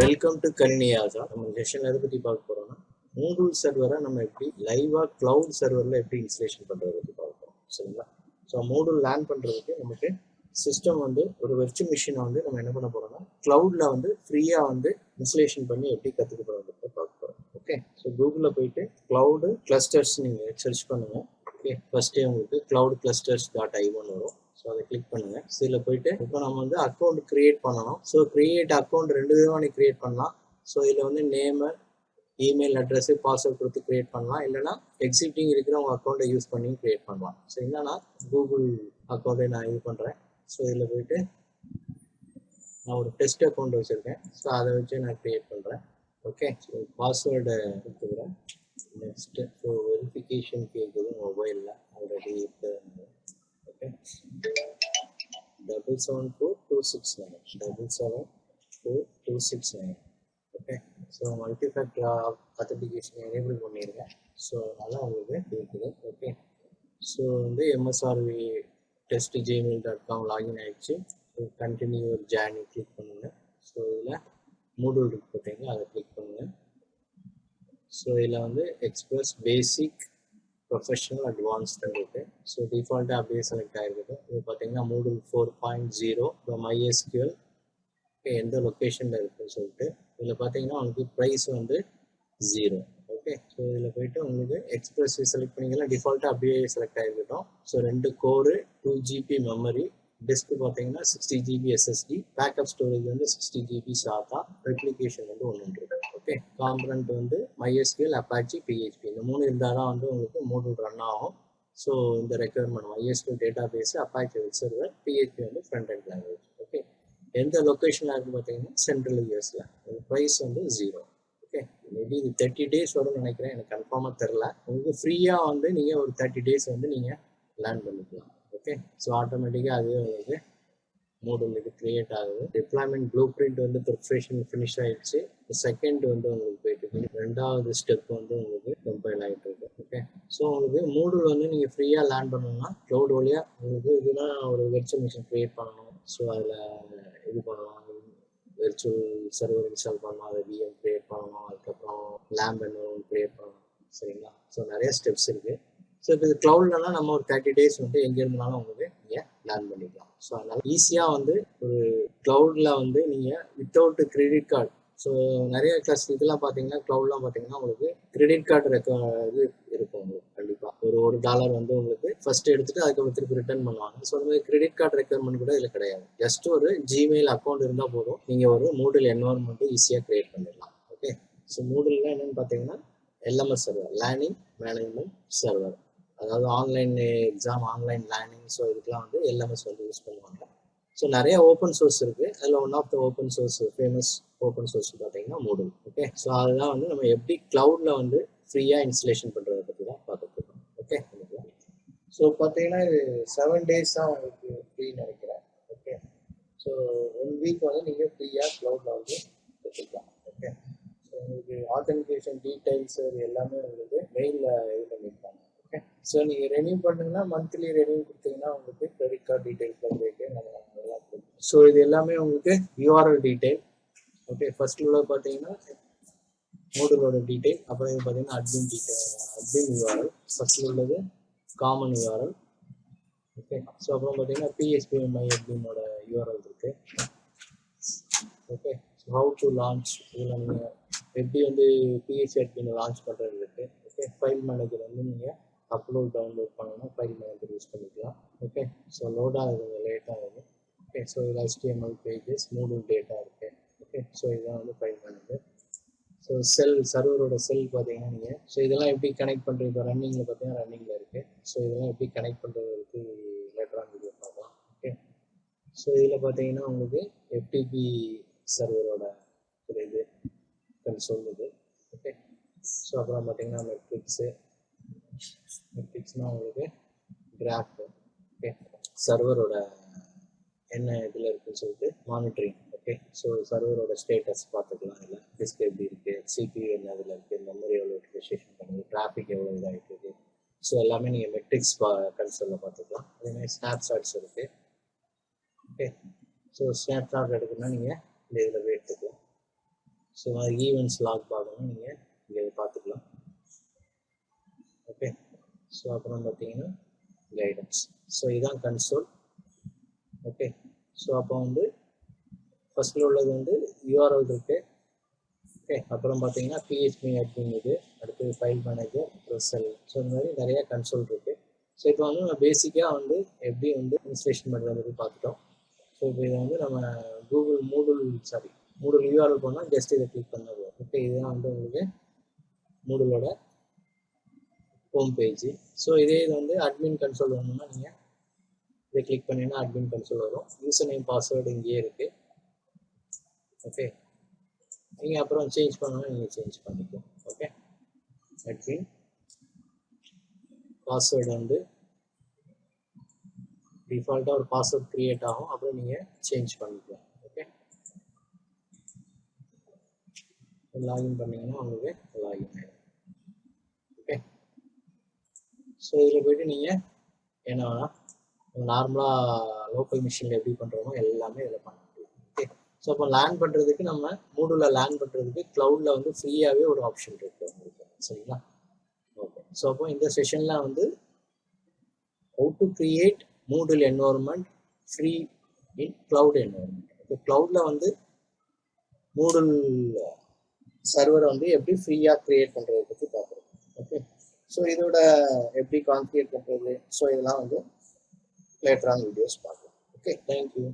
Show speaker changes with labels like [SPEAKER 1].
[SPEAKER 1] Welcome to கணினியாசா. நம்ம செஷன்ல எதை பத்தி பார்க்க போறோம்னா Moodle சர்வரை நம்ம எப்படி லைவா கிளவுட் சர்வர்ல எப்படி இன்ஸ்டலேஷன் பண்றதை பத்தி பார்க்க போறோம். சரிங்களா? ஸோ Moodle லேர்ன் பண்றதுக்கு நமக்கு சிஸ்டம் வந்து ஒரு வெர்ச்சுவல் மிஷினை வந்து நம்ம என்ன பண்ண போறோம்னா கிளவுட்ல வந்து ஃப்ரீயா வந்து இன்ஸ்டலேஷன் பண்ணி எப்படி கத்துக்க போறோம்ன்றத பார்க்க போறோம். ஓகே, ஸோ கூகுள்ல போயிட்டு கிளவுடு கிளஸ்டர்ஸ் நீங்க சர்ச் பண்ணுங்க. ஓகே, ஃபர்ஸ்டே உங்களுக்கு கிளவுட் கிளஸ்டர்ஸ் .i1 வரும். ஸோ அதை கிளிக் பண்ணுங்க. இதில் போயிட்டு இப்போ நம்ம வந்து அக்கௌண்ட் கிரியேட் பண்ணணும். ஸோ கிரியேட் அக்கௌண்ட் ரெண்டு விதமாக நீ கிரியேட் பண்ணலாம். ஸோ இதில் வந்து நேமு, இமெயில் அட்ரஸ், பாஸ்வேர்ட் கொடுத்து கிரியேட் பண்ணலாம். இல்லைனா எக்ஸிஸ்டிங் இருக்கிற உங்கள் அக்கௌண்ட்டை யூஸ் பண்ணி கிரியேட் பண்ணலாம். ஸோ என்னன்னா கூகுள் அக்கௌண்ட்டை நான் இது பண்ணுறேன். ஸோ இதில் போயிட்டு நான் ஒரு டெஸ்ட் அக்கௌண்ட் வச்சுருக்கேன். ஸோ அதை வச்சு நான் கிரியேட் பண்ணுறேன். ஓகே, ஸோ பாஸ்வேர்டை கொடுத்துக்கிறேன். நெக்ஸ்ட்டு ஸோ வெரிஃபிகேஷன் கேட்குது மொபைலில் ஆல்ரெடி இருக்குது. Okay, 774-269 774-269. Okay, so multi-factor authentication enable பண்ணிருங்க. ஸோ நல்லா உங்களுக்கு இருக்குது. ஓகே, ஸோ வந்து MSRV test gmail.com லாகின் ஆயிடுச்சு. கண்டினியூ ஒரு ஜேர்னி கிளிக் பண்ணுங்க. ஸோ இதில் Moodle இருக்கு பார்த்தீங்கன்னா அதை கிளிக் பண்ணுங்க. ஸோ இதில் வந்து எக்ஸ்பிரஸ் பேசிக் ப்ரொஃபஷனல் அட்வான்ஸ்டு இருக்கு. ஸோ டிஃபால்ட்டாக அப்படியே செலக்ட் ஆகிருக்குது. இது பார்த்தீங்கன்னா Moodle 4.0 இப்போ MySQL எந்த லொக்கேஷனில் இருக்குன்னு சொல்லிட்டு இதில் பார்த்தீங்கன்னா உங்களுக்கு ப்ரைஸ் வந்து 0. ஓகே, ஸோ இதில் போயிட்டு உங்களுக்கு எக்ஸ்பிரஸ் செலக்ட் பண்ணிக்கலாம். டிஃபால்ட்டாக அப்படியே செலக்ட் ஆகிருக்கட்டும். So 2 core, 2 GB memory, disk பார்த்தீங்கன்னா 60 GB SSD, பேக்கப் ஸ்டோரேஜ் வந்து 60 GB SATA, ரெப்ளிகேஷன் வந்து 1 இருக்கு. ஓகே, காம்பனண்ட் வந்து MySQL, Apache, PHP இந்த 3 இருந்தால் தான் வந்து உங்களுக்கு Moodle ரன் ஆகும். ஸோ இந்த requirement MySQL database, Apache web server, PHP வந்து ஃப்ரண்ட் அண்ட் லாங்குவேஜ். ஓகே, எந்த லொக்கேஷனில் இருக்குது பார்த்தீங்கன்னா சென்ட்ரல் யூஎஸில். ப்ரைஸ் வந்து 0. ஓகே, மேபி இது 30 டேஸ் வரும்னு நினைக்கிறேன், எனக்கு கன்ஃபார்மாக தெரில. உங்களுக்கு ஃப்ரீயாக வந்து நீங்கள் ஒரு 30 டேஸ் வந்து நீங்கள் லேர்ன் பண்ணிக்கலாம். ஓகே, ஸோ ஆட்டோமேட்டிக்காக அதுவே உங்களுக்கு Moodle இது கிரியேட் ஆகுது. டிப்ளாய்மெண்ட் ப்ளூ பிரிண்ட் வந்து ப்ரிப்ரேஷன் ஃபினிஷ் ஆயிடுச்சு. செகண்ட் வந்து உங்களுக்கு போயிட்டு இருக்கு. 2வது ஸ்டெப் வந்து உங்களுக்கு கம்பைல் ஆகிட்டு இருக்கு. ஓகே, ஸோ உங்களுக்கு Moodle வந்து நீங்கள் ஃப்ரீயாக லேர்ன் பண்ணணும்னா க்ளவுட் வழியாக உங்களுக்கு இதெல்லாம் ஒரு வெர்ச்சுவல் மிஷின் கிரியேட் பண்ணணும். ஸோ அதில் இது பண்ணலாம், வெர்ச்சுவல் சர்வர் இன்ஸ்டால் பண்ணணும், அதை VM கிரியேட் பண்ணணும், அதுக்கப்புறம் லேம்ப் என்ன கிரியேட் பண்ணணும். சரிங்களா? ஸோ நிறைய ஸ்டெப்ஸ் இருக்குது. ஸோ இப்போ இது க்ளவுட்லலாம் நம்ம ஒரு 30 டேஸ் வந்து எங்கே இருந்தாலும் உங்களுக்கு நீங்கள் லேர்ன் பண்ணிக்கலாம். ஸோ அதனால் ஈஸியாக வந்து ஒரு க்ளவுடில் வந்து நீங்கள் வித்தவுட் கிரெடிட் கார்டு, ஸோ நிறைய கிளாஸ் இதெல்லாம் பார்த்தீங்கன்னா க்ளவுட்லாம் பார்த்தீங்கன்னா உங்களுக்கு கிரெடிட் கார்டு இது இருக்கும் உங்களுக்கு கண்டிப்பாக. ஒரு $1 வந்து உங்களுக்கு ஃபர்ஸ்ட் எடுத்துட்டு அதுக்கப்புறம் திருப்பி ரிட்டர்ன் பண்ணுவாங்க. ஸோ அந்த மாதிரி கிரெடிட் கார்டு ரெக்யர்மெண்ட் கூட இதில் கிடையாது. ஜஸ்ட் ஒரு Gmail அக்கௌண்ட் இருந்தால் போதும், நீங்கள் ஒரு Moodle என்வரன்மெண்ட்டு ஈஸியாக கிரியேட் பண்ணிடலாம். ஓகே, ஸோ Moodle என்னன்னு பார்த்தீங்கன்னா LMS server, learning management server, அதாவது online exam, online learning. So இதுக்கெலாம் வந்து LMS வந்து யூஸ் பண்ணுவாங்க. ஸோ நிறைய ஓப்பன் சோர்ஸ் இருக்குது. அதில் one of the open source famous open source பார்த்தீங்கன்னா Moodle. ஓகே, ஸோ அதுதான் வந்து நம்ம எப்படி க்ளவுடில் வந்து ஃப்ரீயாக இன்ஸ்டலேஷன் பண்ணுறதை பற்றி தான் பார்த்துட்டு இருக்கோம். ஓகே, ஸோ பார்த்தீங்கன்னா இது 7 டேஸ் தான் உங்களுக்கு ஃப்ரீன்னு நினைக்கிறேன். ஓகே, ஸோ 1 வீக் வந்து நீங்கள் ஃப்ரீயாக க்ளவுடில் வந்து கற்றுக்கலாம். ஓகே, ஸோ உங்களுக்கு ஆத்தென்டிகேஷன் டீட்டெயில்ஸ் இது எல்லாமே உங்களுக்கு மெயிலில் இது பண்ணியிருப்பாங்க. ஓகே, ஸோ நீங்கள் ரெனியூ பண்ணுங்கன்னா மந்த்லி ரெனியூ கொடுத்தீங்கன்னா உங்களுக்கு கிரெடிட் கார்டு டீட்டெயில்ஸ் வந்து நல்லா கொடுக்கும். ஸோ இது எல்லாமே உங்களுக்கு URL டீட்டெயில். ஓகே, ஃபர்ஸ்ட் உள்ள பார்த்தீங்கன்னா Moodleோட டீட்டெயில், அப்புறம் இது பார்த்தீங்கன்னா admin detail, admin URL, first உள்ளது காமன் URL. ஓகே, ஸோ அப்புறம் பார்த்தீங்கன்னா PHP MyAdminோட URL இருக்கு. Okay, so how to launch, இதில் நீங்கள் எப்படி வந்து PHP admin லான்ச் பண்ணுறது இருக்கு. ஓகே, ஃபைல் மேனேஜர் வந்து நீங்கள் அப்லோட் டவுன்லோட் பண்ணணும்னா ஃபைல் மேனேஜர் யூஸ் பண்ணிக்கலாம். ஓகே, ஸோ லோடாக கொஞ்சம் லேட்டாக ஆகுது. ஓகே, ஸோ இதில் HTML பேஜஸ், Moodle டேட்டா இருக்கு. ஓகே, ஸோ இதுதான் வந்து ஃபைல் மேனேஜர். ஸோ சர்வரோட செல் பார்த்தீங்கன்னா நீங்கள், ஸோ இதெல்லாம் எப்படி கனெக்ட் பண்ணுறது, இப்போ ரன்னிங்கில் பார்த்தீங்கன்னா ரன்னிங்கில் இருக்குது. ஸோ இதெல்லாம் எப்படி கனெக்ட் பண்ணுறதுக்கு லேட்டராக வீடியோ பார்க்கலாம். ஓகே, ஸோ இதில் பார்த்தீங்கன்னா உங்களுக்கு FTP சர்வரோட ஒரு இது கன்சோல் இது. ஓகே, ஸோ அப்புறம் பார்த்தீங்கன்னா மெட்ரிக்ஸ்னால் உங்களுக்கு கிராஃப். ஓகே, சர்வரோட என்ன இதில் இருக்குன்னு சொல்லிட்டு மானிட்டரிங். ஓகே, ஸோ சர்வரோட ஸ்டேட்டஸ் பார்த்துக்கலாம். இல்லை டிஸ்க் எப்படி இருக்குது, CPU என்ன இதில் இருக்குது, மெமரி எவ்வளோ யூட்டிலைசேஷன் பண்ணுது, டிராஃபிக் எவ்வளோ இதாகிட்டு இருக்குது. ஸோ எல்லாமே நீங்கள் மெட்ரிக்ஸ் கன்சோலில் பார்த்துக்கலாம். அதேமாதிரி ஸ்னாப்ஷாட்ஸ் இருக்குது. ஓகே, ஸோ ஸ்னாப்ஷாட் எடுக்கணும்னா நீங்கள் இந்த இதில் எடுத்துக்கலாம். ஸோ ஈவெண்ட்ஸ் லாக் பார்க்கணும் நீங்கள் இங்கே பார்த்துக்கலாம். ஓகே, ஸோ அப்புறம் பார்த்தீங்கன்னா கைடன்ஸ். ஸோ இதுதான் கன்சோல். ஓகே, ஸோ அப்போ வந்து ஃபர்ஸ்ட்ல உள்ளது வந்து யூஆர்எல் இருக்கு. ஓகே, அப்புறம் பார்த்தீங்கன்னா பிஹெச்பி அட்மின் இது, அடுத்து ஃபைல் மேனேஜர், அப்புறம் செல். ஸோ இந்த மாதிரி நிறைய கன்சோல் இருக்கு. ஸோ இப்போ வந்து நம்ம பேசிக்காக வந்து எப்படி வந்து இன்ஸ்டலேஷன் பண்ணுறது பார்த்துட்டோம். ஸோ இப்போ இதை வந்து நம்ம மூடல் யூஆர்எல் போனால் ஜஸ்ட் இதை கிளிக் பண்ண போதும். ஓகே, இதுதான் வந்து உங்களுக்கு மூடலோட ஹோம் பேஜ். ஸோ இதே இது வந்து அட்மின் கன்சோல் வேணும்னா நீங்கள் இதை கிளிக் பண்ணிங்கன்னா அட்மின் கன்சோல் வரும். யூசர் நேம் பாஸ்வேர்டு இங்கேயே இருக்குது. ஓகே, நீங்கள் அப்புறம் சேஞ்ச் பண்ணணும், நீங்கள் சேஞ்ச் பண்ணிக்கலாம். ஓகே, அட்மின் பாஸ்வேர்டு வந்து டிஃபால்ட்டாக ஒரு பாஸ்வேர்ட் க்ரியேட் ஆகும், அப்புறம் நீங்கள் சேஞ்ச் பண்ணிக்கலாம். ஓகே, லாகின் பண்ணிங்கன்னா உங்களுக்கு லாகின் ஆகிடும். ஓகே, ஸோ இதில் போய்ட்டு நீங்கள் என்ன வேணால் நார்மலாக லோக்கல் மிஷினில் எப்படி பண்ணுறோமோ எல்லாமே இதில் பண்ண முடியும். ஓகே, ஸோ அப்போ லேர்ன் பண்ணுறதுக்கு நம்ம மூடில் லேர்ன் பண்ணுறதுக்கு க்ளவுடில் வந்து ஃப்ரீயாகவே ஒரு ஆப்ஷன் இருக்குது உங்களுக்கு. சரிங்களா? ஓகே, ஸோ அப்போ இந்த செஷனில் வந்து how to create Moodle environment free in cloud environment. இப்போ க்ளவுடில் வந்து Moodle சர்வர் வந்து எப்படி ஃப்ரீயாக க்ரியேட் பண்ணுறதை பற்றி பார்க்குறோம். ஓகே, ஸோ இதோட எப்படி கான்ஃபிகர் பண்ணுறது, ஸோ இதெல்லாம் வந்து லேட்டரான வீடியோஸ் பார்க்கலாம். Okay, thank you.